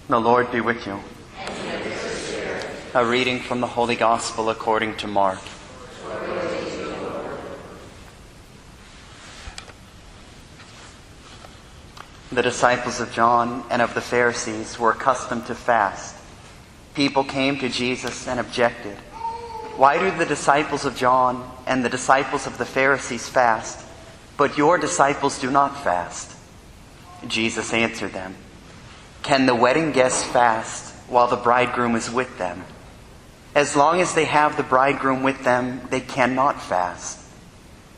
The Lord be with you. A reading from the Holy Gospel according to Mark. The disciples of John and of the Pharisees were accustomed to fast. People came to Jesus and objected, "Why do the disciples of John and the disciples of the Pharisees fast, but your disciples do not fast?" Jesus answered them, "Can the wedding guests fast while the bridegroom is with them? As long as they have the bridegroom with them, they cannot fast.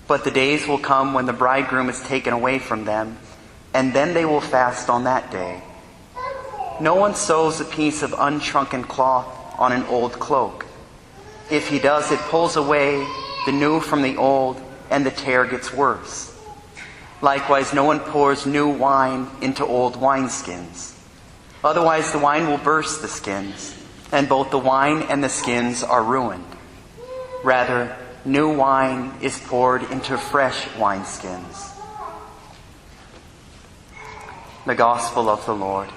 But the days will come when the bridegroom is taken away from them, and then they will fast on that day. No one sews a piece of unshrunken cloth on an old cloak. If he does, it pulls away the new from the old, and the tear gets worse. Likewise, no one pours new wine into old wineskins. Otherwise, the wine will burst the skins, and both the wine and the skins are ruined. Rather, new wine is poured into fresh wineskins." The Gospel of the Lord.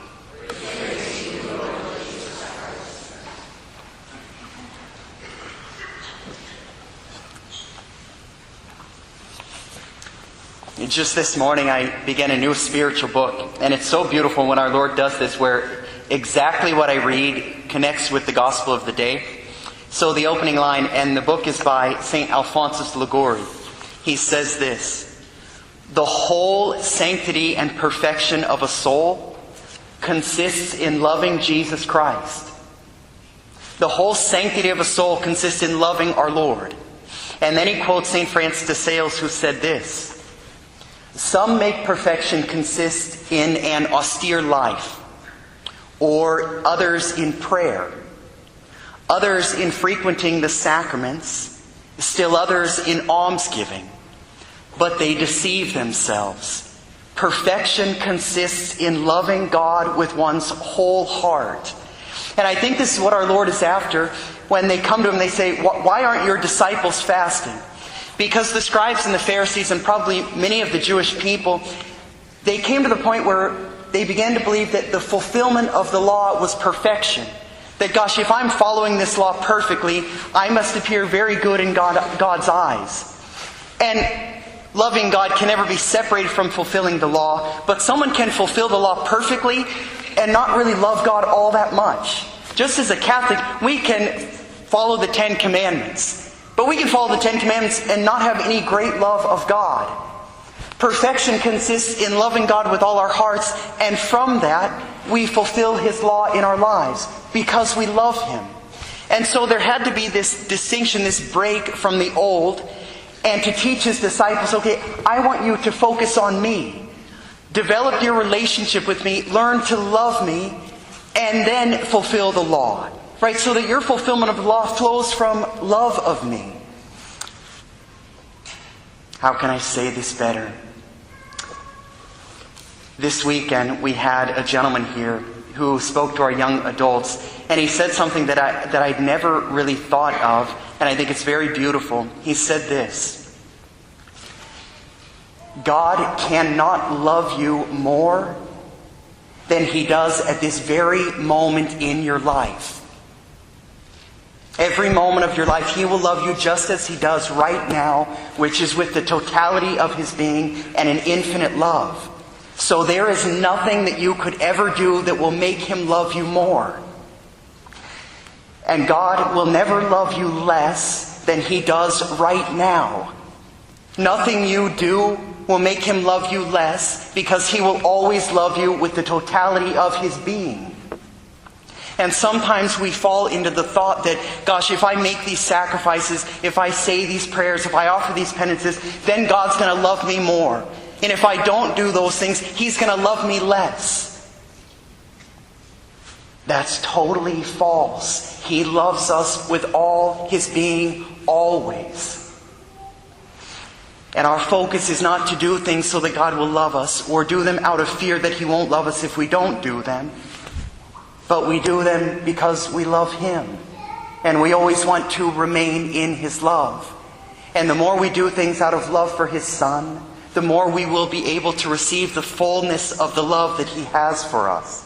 Just this morning I began a new spiritual book, and it's so beautiful when our Lord does this, where exactly what I read connects with the Gospel of the day. So the opening line, and the book is by St. Alphonsus Liguori. He says this: "The whole sanctity and perfection of a soul consists in loving Jesus Christ." The whole sanctity of a soul consists in loving our Lord. And then he quotes St. Francis de Sales, who said this: "Some make perfection consist in an austere life, or others in prayer, others in frequenting the sacraments, still others in almsgiving. But they deceive themselves. Perfection consists in loving God with one's whole heart." And I think this is what our Lord is after when they come to Him and they say, "Why aren't your disciples fasting?" Because the scribes and the Pharisees, and probably many of the Jewish people, they came to the point where they began to believe that the fulfillment of the law was perfection. That, gosh, if I'm following this law perfectly, I must appear very good in God's eyes. And loving God can never be separated from fulfilling the law, but someone can fulfill the law perfectly and not really love God all that much. Just as a Catholic, we can follow the 10 Commandments. But we can follow the 10 Commandments and not have any great love of God. Perfection consists in loving God with all our hearts, and from that, we fulfill His law in our lives because we love Him. And so there had to be this distinction, this break from the old, and to teach His disciples, okay, I want you to focus on me. Develop your relationship with me, learn to love me, and then fulfill the law. Right, so that your fulfillment of the law flows from love of me. How can I say this better? This weekend we had a gentleman here who spoke to our young adults, and he said something that I'd never really thought of, and I think it's very beautiful. He said this: "God cannot love you more than He does at this very moment in your life. Every moment of your life, He will love you just as He does right now, which is with the totality of His being and an infinite love. So there is nothing that you could ever do that will make Him love you more. And God will never love you less than He does right now. Nothing you do will make Him love you less, because He will always love you with the totality of His being. And sometimes we fall into the thought that, gosh, if I make these sacrifices, if I say these prayers, if I offer these penances, then God's going to love me more. And if I don't do those things, He's going to love me less." That's totally false. He loves us with all His being, always. And our focus is not to do things so that God will love us, or do them out of fear that He won't love us if we don't do them. But we do them because we love Him. And we always want to remain in His love. And the more we do things out of love for His Son, the more we will be able to receive the fullness of the love that He has for us.